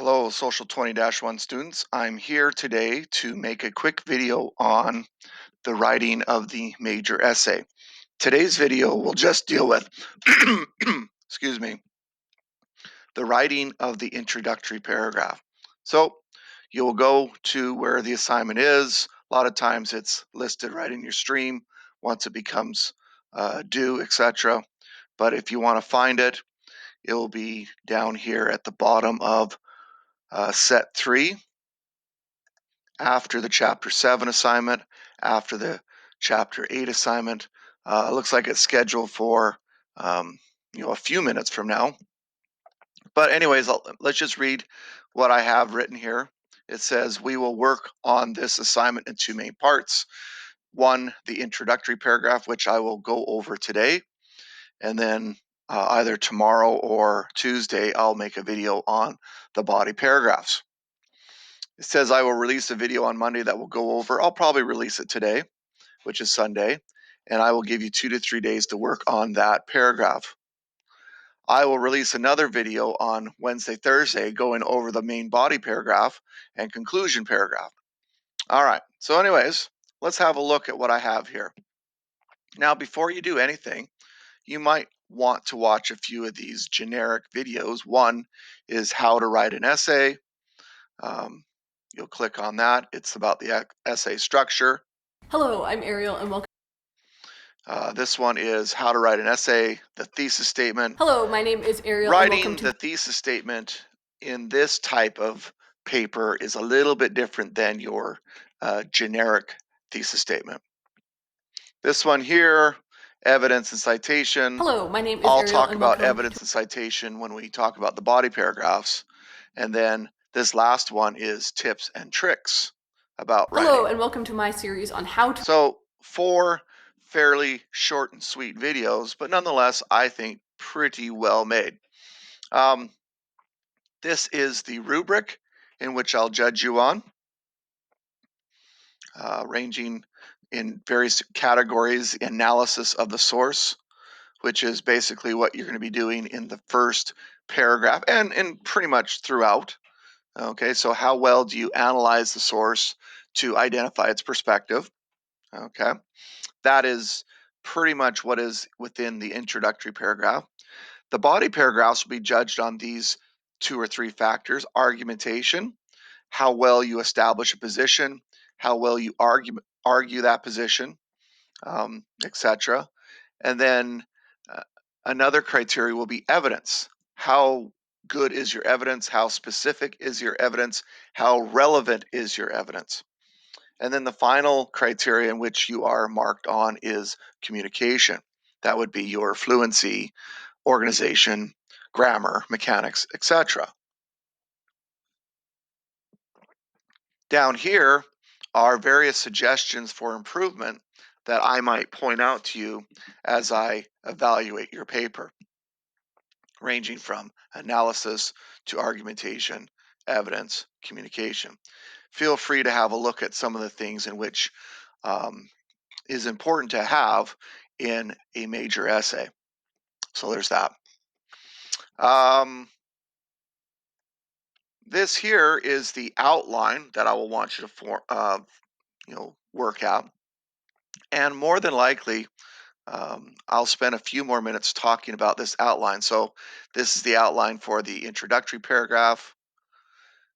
Hello, Social 20-1 students. I'm here today to make a quick video on the writing of the major essay. Today's video will just deal with, excuse me, the writing of the introductory paragraph. So you'll go to where the assignment is. A lot of times it's listed right in your stream once it becomes due, etc. But if you want to find it, it will be down here at the bottom of set 3. After the Chapter 7 assignment, after the Chapter 8 assignment. It looks like it's scheduled for a few minutes from now. But anyways, let's just read what I have written here. It says, we will work on this assignment in two main parts. One, the introductory paragraph, which I will go over today. And then either tomorrow or Tuesday, I'll make a video on the body paragraphs. It says I will release a video on Monday that will go over. I'll probably release it today, which is Sunday, and I will give you 2 to 3 days to work on that paragraph. I will release another video on Wednesday, Thursday, going over the main body paragraph and conclusion paragraph. All right, so anyways, let's have a look at what I have here. Now, before you do anything, you might want to watch a few of these generic videos. One is how to write an essay. You'll click on that. It's about the essay structure. Hello, I'm Ariel and welcome. This one is how to write an essay, the thesis statement. Hello, my name is Ariel and welcome Writing to the thesis statement in this type of paper is a little bit different than your generic thesis statement. This one here, evidence and citation. Hello, my name is I'll Ariel talk and about welcome evidence and citation when we talk about the body paragraphs. And then this last one is tips and tricks about writing. Hello and welcome to my series on how to. So 4 fairly short and sweet videos, but nonetheless, I think pretty well made. This is the rubric in which I'll judge you on, ranging in various categories. Analysis of the source, which is basically what you're going to be doing in the first paragraph and pretty much throughout. Okay, so how well do you analyze the source to identify its perspective? Okay, that is pretty much what is within the introductory paragraph. The body paragraphs will be judged on these 2 or 3 factors: argumentation, how well you establish a position, how well you argue that position, etc. And then another criteria will be evidence. How good is your evidence? How specific is your evidence? How relevant is your evidence? And then the final criteria in which you are marked on is communication. That would be your fluency, organization, grammar, mechanics, etc. Down here are various suggestions for improvement that I might point out to you as I evaluate your paper, ranging from analysis to argumentation, evidence, communication. Feel free to have a look at some of the things in which is important to have in a major essay. So there's that. This here is the outline that I will want you to work out. And more than likely, I'll spend a few more minutes talking about this outline. So this is the outline for the introductory paragraph.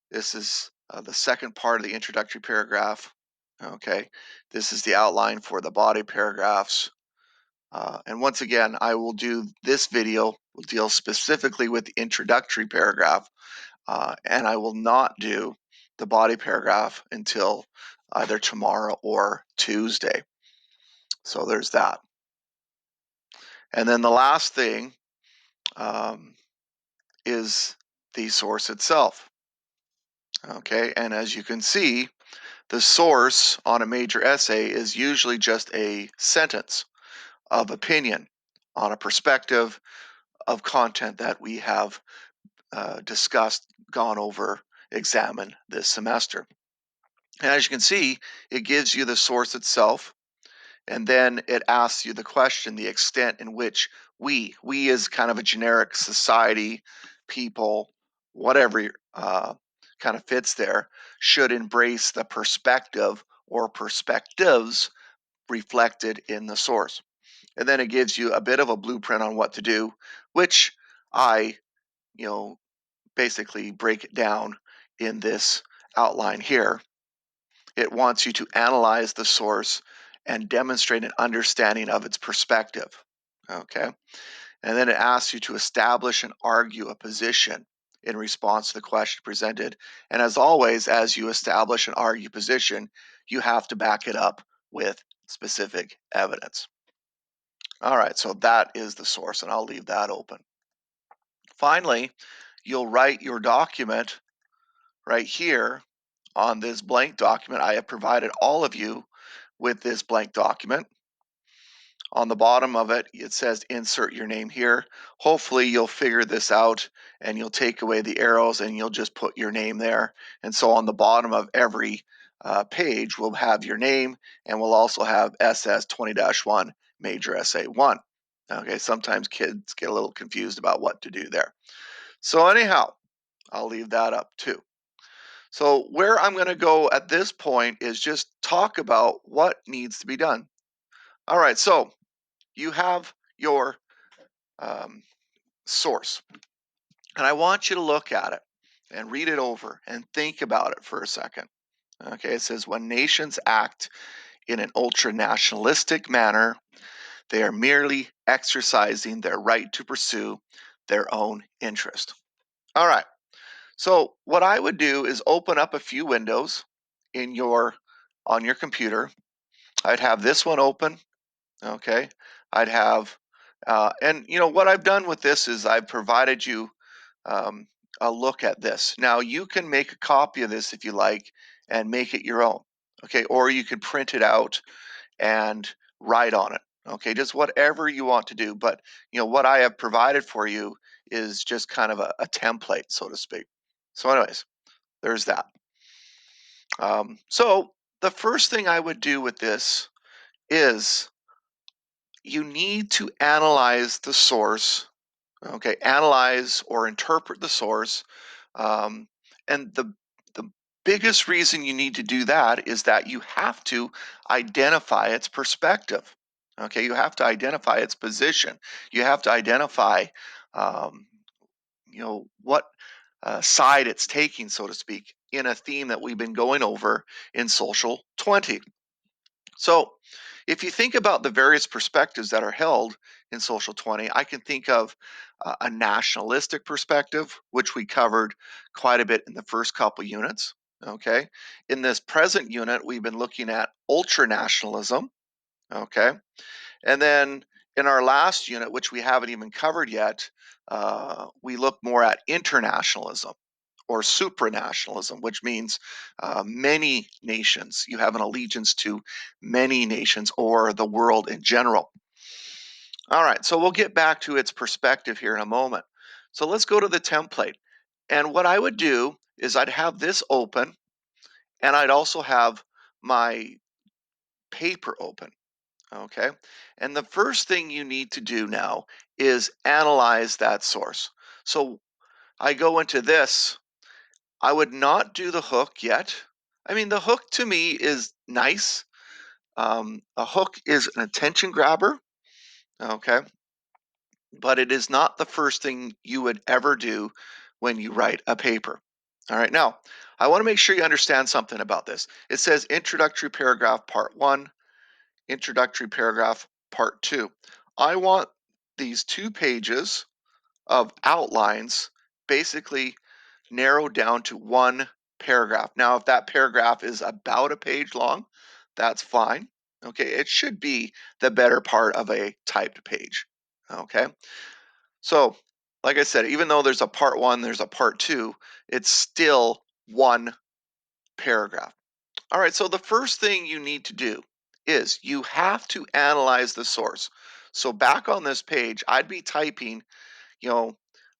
This is the second part of the introductory paragraph. Okay, this is the outline for the body paragraphs. And once again, I will do this video, will deal specifically with the introductory paragraph, and I will not do the body paragraph until either tomorrow or Tuesday. So there's that. And then the last thing is the source itself. Okay, and as you can see, the source on a major essay is usually just a sentence of opinion on a perspective of content that we have discussed, gone over, examined this semester. And as you can see, it gives you the source itself, and then it asks you the question, the extent in which we as kind of a generic society, people, whatever kind of fits there, should embrace the perspective or perspectives reflected in the source. And then it gives you a bit of a blueprint on what to do, which I, you know, basically break it down in this outline here. It wants you to analyze the source and demonstrate an understanding of its perspective. Okay. And then it asks you to establish and argue a position in response to the question presented. And as always, as you establish and argue position, you have to back it up with specific evidence. All right, so that is the source, and I'll leave that open. Finally, you'll write your document right here on this blank document. I have provided all of you with this blank document. On the bottom of it, it says insert your name here. Hopefully you'll figure this out and you'll take away the arrows and you'll just put your name there. And so on the bottom of every page, we'll have your name and we'll also have SS 20-1 Major Essay 1. Okay, sometimes kids get a little confused about what to do there. So anyhow, I'll leave that up too. So where I'm going to go at this point is just talk about what needs to be done. All right, so you have your um, source, and I want you to look at it and read it over and think about it for a second. Okay, it says when nations act in an ultra nationalistic manner, they are merely exercising their right to pursue their own interest. All right, so what I would do is open up a few windows in your on your computer. I'd have this one open. Okay, I'd have, and you know what I've done with this is I've provided you um, a look at this. Now you can make a copy of this if you like and make it your own. Okay, or you could print it out and write on it. Okay, just whatever you want to do. But you know what I have provided for you is just kind of a template, so to speak. So, anyways, there's that. So the first thing I would do with this is you need to analyze the source. Okay, analyze or interpret the source. Um, and the biggest reason you need to do that is that you have to identify its perspective. Okay, you have to identify its position. You have to identify, um, what side it's taking, so to speak, in a theme that we've been going over in Social 20. So, if you think about the various perspectives that are held in Social 20, I can think of a nationalistic perspective, which we covered quite a bit in the first couple units. Okay. In this present unit, we've been looking at ultranationalism. Okay. And then in our last unit, which we haven't even covered yet, we look more at internationalism or supranationalism, which means many nations. You have an allegiance to many nations or the world in general. All right, so we'll get back to its perspective here in a moment. So let's go to the template. And what I would do is I'd have this open and I'd also have my paper open. Okay. And the first thing you need to do now is analyze that source. So I go into this. I would not do the hook yet. I mean, the hook to me is nice. A hook is an attention grabber, okay, but it is not the first thing you would ever do when you write a paper. All right, now I want to make sure you understand something about this. It says introductory paragraph part one, introductory paragraph part two. I want these 2 pages of outlines basically narrowed down to one paragraph. Now, if that paragraph is about a page long, that's fine. Okay, it should be the better part of a typed page. Okay, so like I said, even though there's a part one, there's a part two, it's still one paragraph. All right, so the first thing you need to do is you have to analyze the source. So back on this page, I'd be typing you know,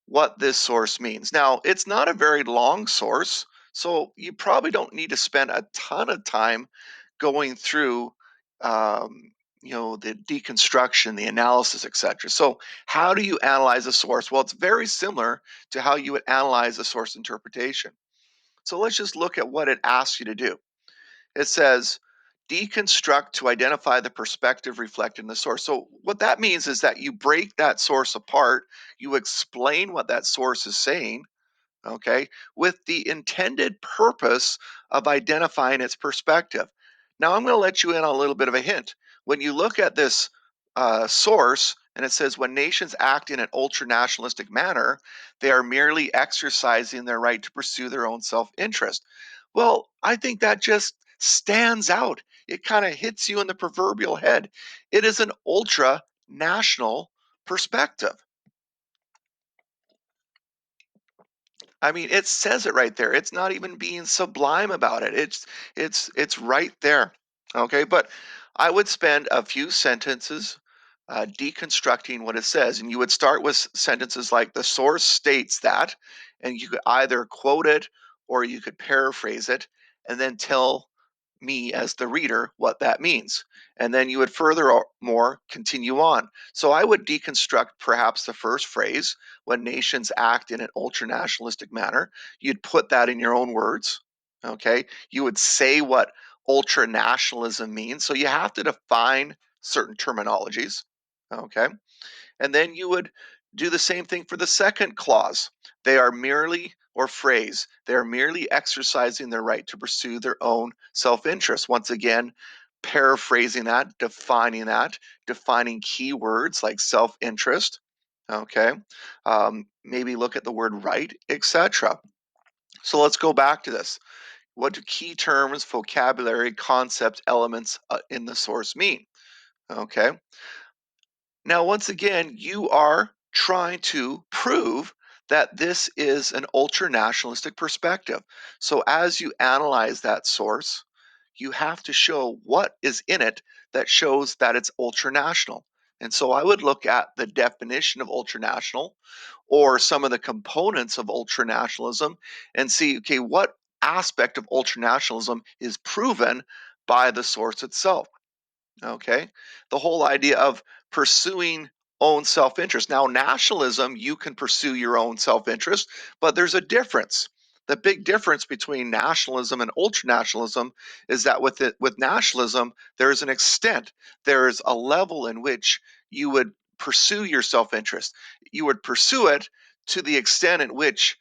what this source means. Now, it's not a very long source, so you probably don't need to spend a ton of time going through, um, the deconstruction, the analysis, etc. So how do you analyze a source? Well, it's very similar to how you would analyze a source interpretation. So let's just look at what it asks you to do. It says deconstruct to identify the perspective reflected in the source. So what that means is that you break that source apart, you explain what that source is saying, okay, with the intended purpose of identifying its perspective. Now, I'm going to let you in on a little bit of a hint. When you look at this source, and it says, when nations act in an ultra nationalistic manner, they are merely exercising their right to pursue their own self interest. Well, I think that just stands out. It kind of hits you in the proverbial head. It is an ultra national perspective. I mean, it says it right there. It's not even being sublime about it. It's right there. Okay, but I would spend a few sentences deconstructing what it says, and you would start with sentences like the source states that, and you could either quote it or you could paraphrase it, and then tell me as the reader what that means. And then you would furthermore continue on. So I would deconstruct perhaps the first phrase, when nations act in an ultra nationalistic manner. You'd put that in your own words. Okay. You would say what ultra nationalism means. So you have to define certain terminologies. Okay. And then you would do the same thing for the second clause. They are merely, or phrase, they are merely exercising their right to pursue their own self interest. Once again, paraphrasing that, defining keywords like self interest. Okay. Maybe look at the word right, etc. So let's go back to this. What do key terms, vocabulary, concept, elements in the source mean? Okay. Now, once again, you are trying to prove that this is an ultra nationalistic perspective. So, as you analyze that source, you have to show what is in it that shows that it's ultra national. And so, I would look at the definition of ultra national or some of the components of ultra nationalism and see, okay, what aspect of ultra nationalism is proven by the source itself. Okay. The whole idea of pursuing own self interest. Now, nationalism, you can pursue your own self interest, but there's a difference. The big difference between nationalism and ultranationalism is that with nationalism, there's an extent, there's a level in which you would pursue your self interest. You would pursue it to the extent in which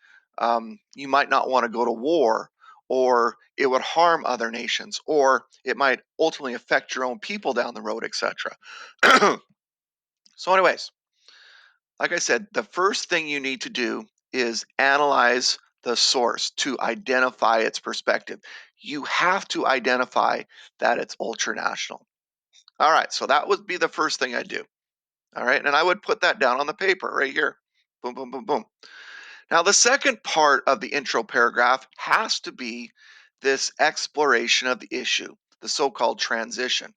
you might not want to go to war, or it would harm other nations, or it might ultimately affect your own people down the road, etc. So, anyways, like I said, the first thing you need to do is analyze the source to identify its perspective. You have to identify that it's ultranational. All right, so that would be the first thing I do. All right, and I would put that down on the paper right here. Boom, boom, boom, boom. Now, the second part of the intro paragraph has to be this exploration of the issue, the so called transition.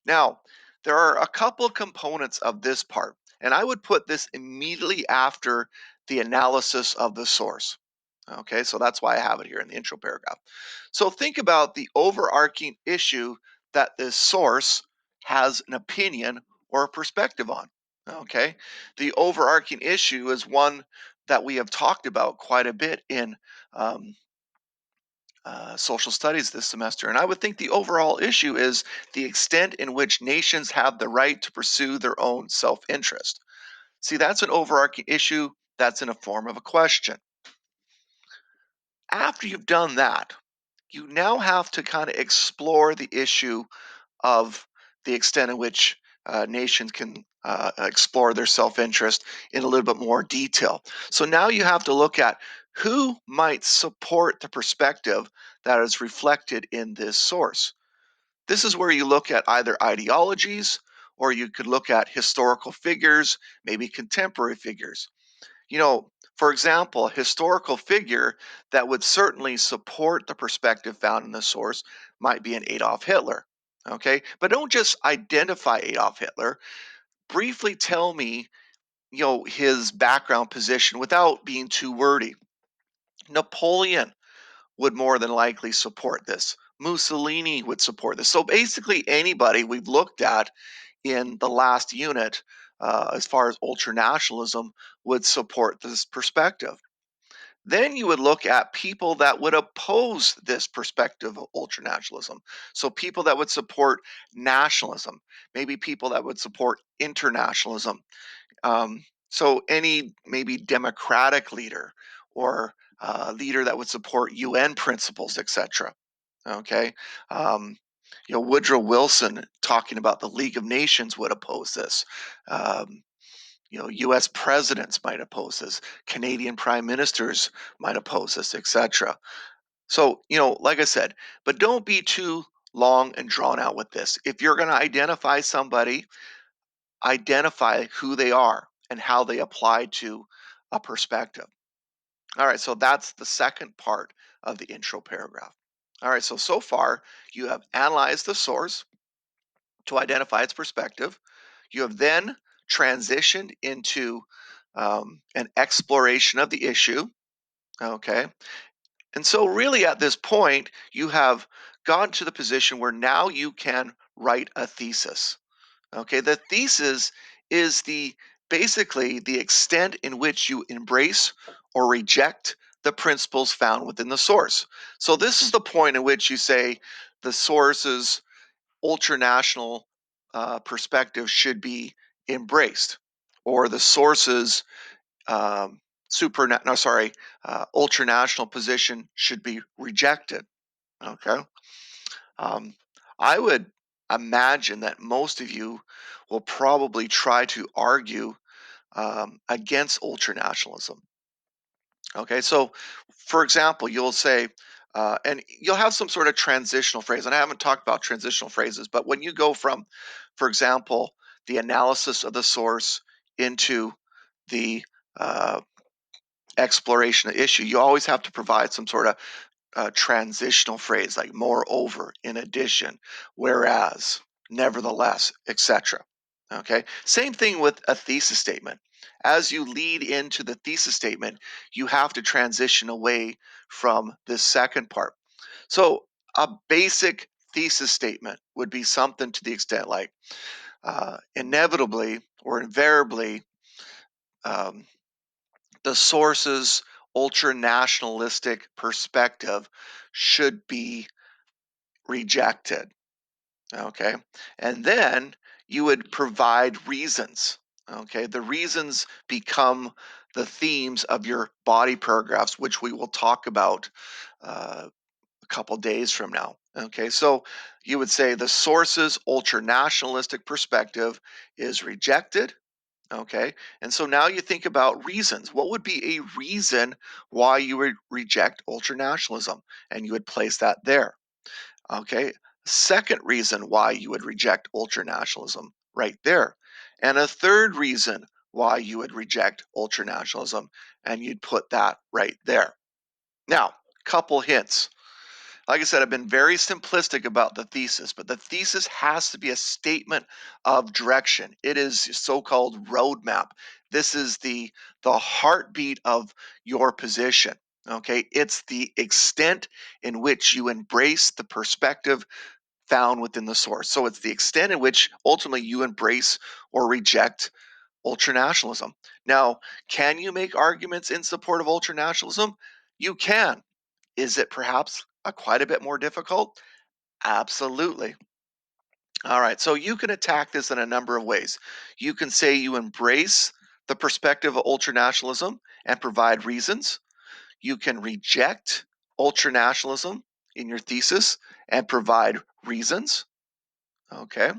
Now, there are a couple components of this part, and I would put this immediately after the analysis of the source. Okay, so that's why I have it here in the intro paragraph. So think about the overarching issue that this source has an opinion or a perspective on. Okay, the overarching issue is one that we have talked about quite a bit in um, social studies this semester. And I would think the overall issue is the extent in which nations have the right to pursue their own self interest. See, that's an overarching issue that's in a form of a question. After you've done that, you now have to kind of explore the issue of the extent in which nations can explore their self interest in a little bit more detail. So now you have to look at who might support the perspective that is reflected in this source. This is where you look at either ideologies, or you could look at historical figures, maybe contemporary figures. For example, a historical figure that would certainly support the perspective found in the source might be an Adolf Hitler. Okay, but don't just identify Adolf Hitler. Briefly tell me, his background position without being too wordy. Napoleon would more than likely support this. Mussolini would support this. So basically, anybody we've looked at in the last unit, as far as ultranationalism, would support this perspective. Then you would look at people that would oppose this perspective of ultranationalism. So people that would support nationalism, maybe people that would support internationalism. So any maybe democratic leader or leader that would support UN principles, etc. Okay. Um, Woodrow Wilson talking about the League of Nations would oppose this. Um, U.S. presidents might oppose this. Canadian prime ministers might oppose this, etc. So, like I said, but don't be too long and drawn out with this. If you're going to identify somebody, identify who they are and how they apply to a perspective. All right, so that's the second part of the intro paragraph. All right, so far you have analyzed the source to identify its perspective. You have then transitioned into an exploration of the issue. Okay. And so, really, at this point, you have gotten to the position where now you can write a thesis. Okay. The thesis is basically the extent in which you embrace or reject the principles found within the source. So, this is the point at which you say the source's ultranational perspective should be embraced, or the source's um, ultranational position should be rejected. Okay, um, I would imagine that most of you will probably try to argue against ultranationalism. Okay, so for example, you'll say, and you'll have some sort of transitional phrase. And I haven't talked about transitional phrases, but when you go from, for example, the analysis of the source into the uh, exploration of issue, you always have to provide some sort of transitional phrase like moreover, in addition, whereas, nevertheless, etc. Okay, same thing with a thesis statement. As you lead into the thesis statement, you have to transition away from this second part. So, a basic thesis statement would be something to the extent like inevitably or invariably, um, the source's ultra nationalistic perspective should be rejected. Okay. And then you would provide reasons. Okay. The reasons become the themes of your body paragraphs, which we will talk about a couple days from now. Okay. So you would say the source's ultra nationalistic perspective is rejected. Okay. And so now you think about reasons. What would be a reason why you would reject ultranationalism? And you would place that there. Okay. Second reason why you would reject ultranationalism, right there. And a third reason why you would reject ultranationalism, and you'd put that right there. Now, couple hints. Like I said, I've been very simplistic about the thesis, but the thesis has to be a statement of direction. It is so-called roadmap. This is the heartbeat of your position. Okay, it's the extent in which you embrace the perspective found within the source. So it's the extent in which ultimately you embrace or reject ultranationalism. Now, can you make arguments in support of ultranationalism? You can. Is it perhaps quite a bit more difficult? Absolutely. All right, so you can attack this in a number of ways. You can say you embrace the perspective of ultranationalism and provide reasons. You can reject ultranationalism in your thesis and provide reasons. Okay.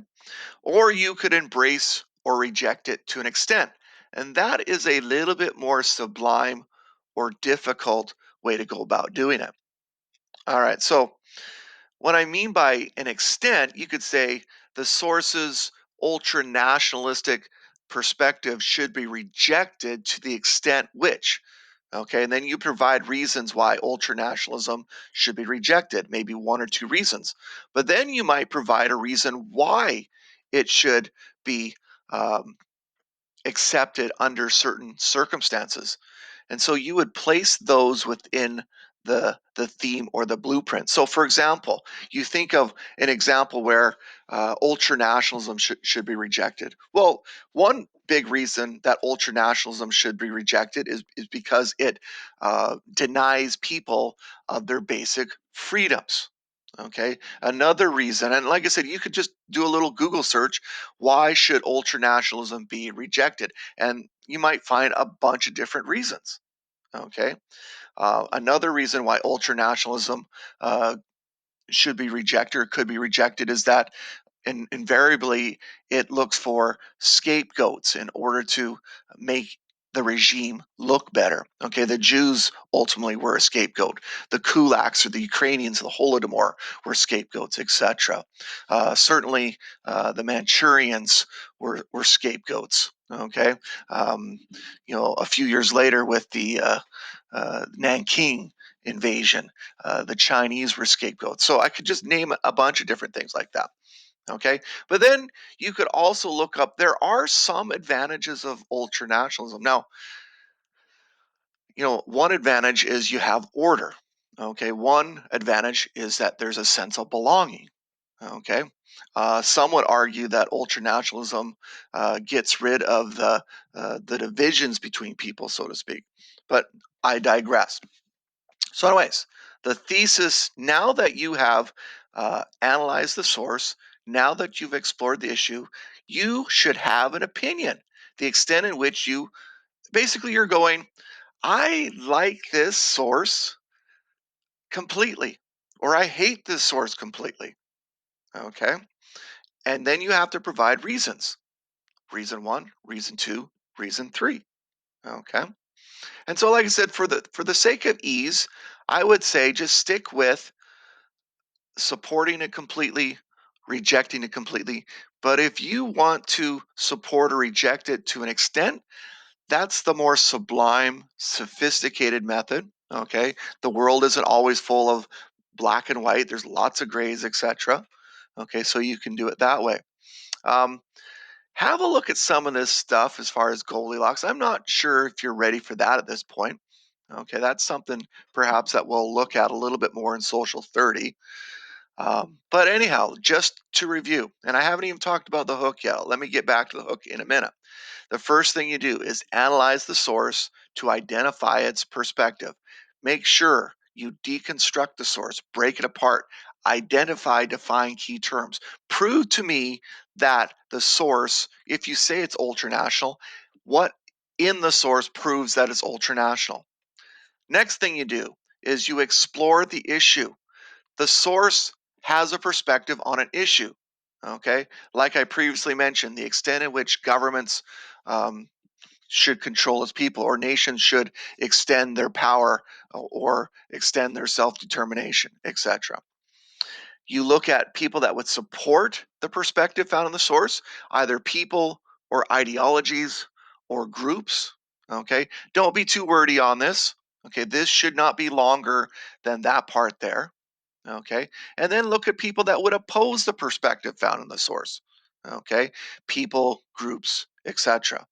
Or you could embrace or reject it to an extent. And that is a little bit more sublime or difficult way to go about doing it. All right. So what I mean by an extent, you could say the source's ultra nationalistic perspective should be rejected to the extent which. Okay, and then you provide reasons why ultranationalism should be rejected, maybe one or two reasons. But then you might provide a reason why it should be um, accepted under certain circumstances. And so you would place those within the theme or the blueprint. So, for example, you think of an example where ultranationalism should be rejected. Well, one big reason that ultranationalism should be rejected is because it denies people of their basic freedoms. Okay. Another reason, and like I said, you could just do a little Google search. Why should ultranationalism be rejected? And you might find a bunch of different reasons. Okay. Another reason why ultranationalism uh, should be rejected or could be rejected is that invariably it looks for scapegoats in order to make the regime look better. Okay, the Jews ultimately were a scapegoat. The kulaks or the Ukrainians, the Holodomor, were scapegoats, etc. Certainly, the Manchurians were scapegoats. Okay, um, a few years later with the Nanking invasion, the Chinese were scapegoats. So I could just name a bunch of different things like that. Okay. But then you could also look up, there are some advantages of ultranationalism. Now, one advantage is you have order. Okay. One advantage is that there's a sense of belonging. Okay. Some would argue that ultranationalism gets rid of the divisions between people, so to speak. But I digress. So, anyways, the thesis, now that you have analyzed the source, now that you've explored the issue, you should have an opinion. The extent in which you're going, I like this source completely, or I hate this source completely. Okay. And then you have to provide reasons. Reason one, reason two, reason three. Okay. And so, like I said, for the sake of ease, I would say just stick with supporting it completely, rejecting it completely. But if you want to support or reject it to an extent, that's the more sublime, sophisticated method. Okay. The world isn't always full of black and white, there's lots of grays, etc. Okay. So you can do it that way. Um, have a look at some of this stuff as far as Goldilocks. I'm not sure if you're ready for that at this point. Okay. That's something perhaps that we'll look at a little bit more in Social 30. But anyhow, just to review, and I haven't even talked about the hook yet. Let me get back to the hook in a minute. The first thing you do is analyze the source to identify its perspective. Make sure you deconstruct the source, break it apart, identify, define key terms. Prove to me that the source, if you say it's ultranational, what in the source proves that it's ultranational? Next thing you do is you explore the issue. The source has a perspective on an issue. Okay, like I previously mentioned, the extent in which governments um, should control its people, or nations should extend their power or extend their self-determination, etc. You look at people that would support the perspective found in the source, either people or ideologies or groups. Okay, don't be too wordy on this. Okay, this should not be longer than that part there. Okay. And then look at people that would oppose the perspective found in the source. Okay. People, groups, etc.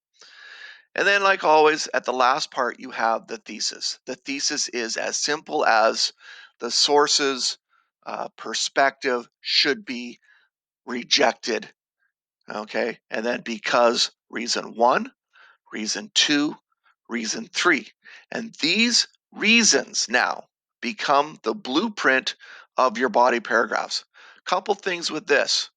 And then, like always, at the last part, you have the thesis. The thesis is as simple as the source's perspective should be rejected. Okay. And then because reason one, reason two, reason three. And these reasons now become the blueprint of your body paragraphs. Couple things with this.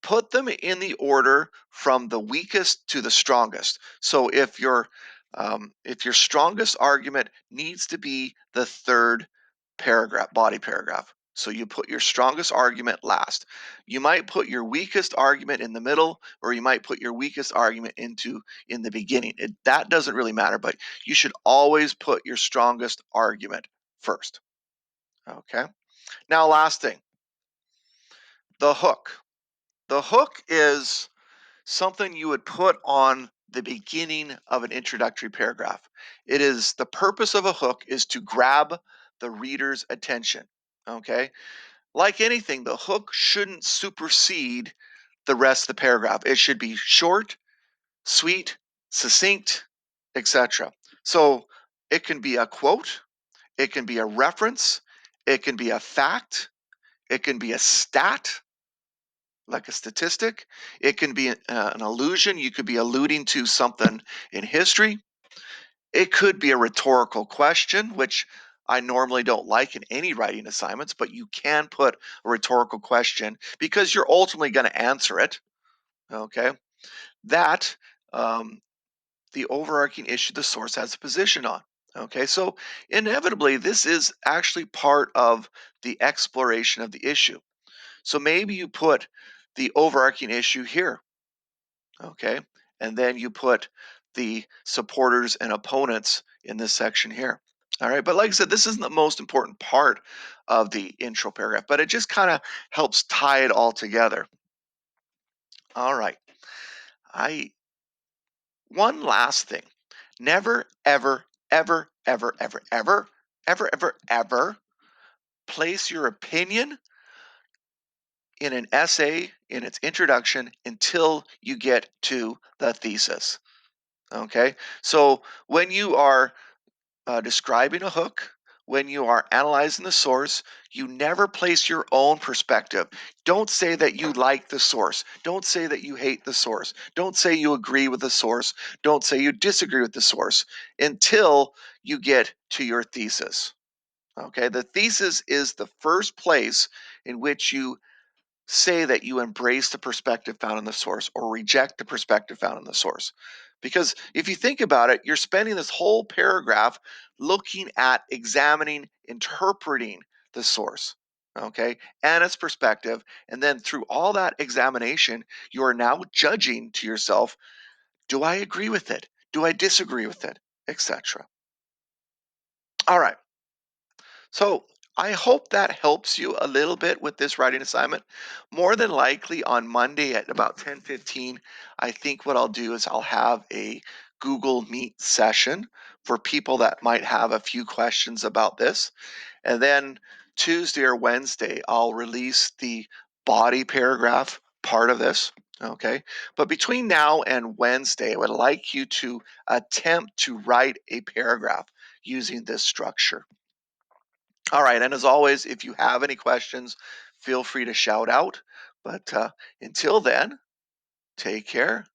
Put them in the order from the weakest to the strongest. So if your strongest argument needs to be the third paragraph, body paragraph. So you put your strongest argument last. You might put your weakest argument in the middle, or you might put your weakest argument in the beginning. That doesn't really matter, but you should always put your strongest argument first. Okay. Now, last thing, the hook. The hook is something you would put on the beginning of an introductory paragraph. It is the purpose of a hook is to grab the reader's attention. Okay. Like anything, the hook shouldn't supersede the rest of the paragraph. It should be short, sweet, succinct, etc. So it can be a quote, It can be a reference. It can be a fact. It can be a stat, like a statistic. It can be an allusion. You could be alluding to something in history. It could be a rhetorical question, which I normally don't like in any writing assignments, but you can put a rhetorical question because you're ultimately going to answer it. Okay. That um, the overarching issue the source has a position on. Okay, so inevitably, this is actually part of the exploration of the issue. So maybe you put the overarching issue here, okay, and then you put the supporters and opponents in this section here. All right, but like I said, this isn't the most important part of the intro paragraph, but it just kind of helps tie it all together. All right, I one last thing. Never, ever, ever, ever, ever, ever, ever, ever, ever place your opinion in an essay in its introduction until you get to the thesis. Okay, so when you are describing a hook, when you are analyzing the source, you never place your own perspective. Don't say that you like the source. Don't say that you hate the source. Don't say you agree with the source. Don't say you disagree with the source until you get to your thesis. Okay, the thesis is the first place in which you say that you embrace the perspective found in the source or reject the perspective found in the source. Because if you think about it, you're spending this whole paragraph looking at, examining, interpreting the source, okay, and its perspective. And then through all that examination, you are now judging to yourself, do I agree with it? Do I disagree with it? Etc. All right. So I hope that helps you a little bit with this writing assignment. More than likely on Monday at about 10:15, I think what I'll do is I'll have a Google Meet session for people that might have a few questions about this. And then Tuesday or Wednesday, I'll release the body paragraph part of this. Okay. But between now and Wednesday, I would like you to attempt to write a paragraph using this structure. All right, and as always, if you have any questions, feel free to shout out. But until then, take care.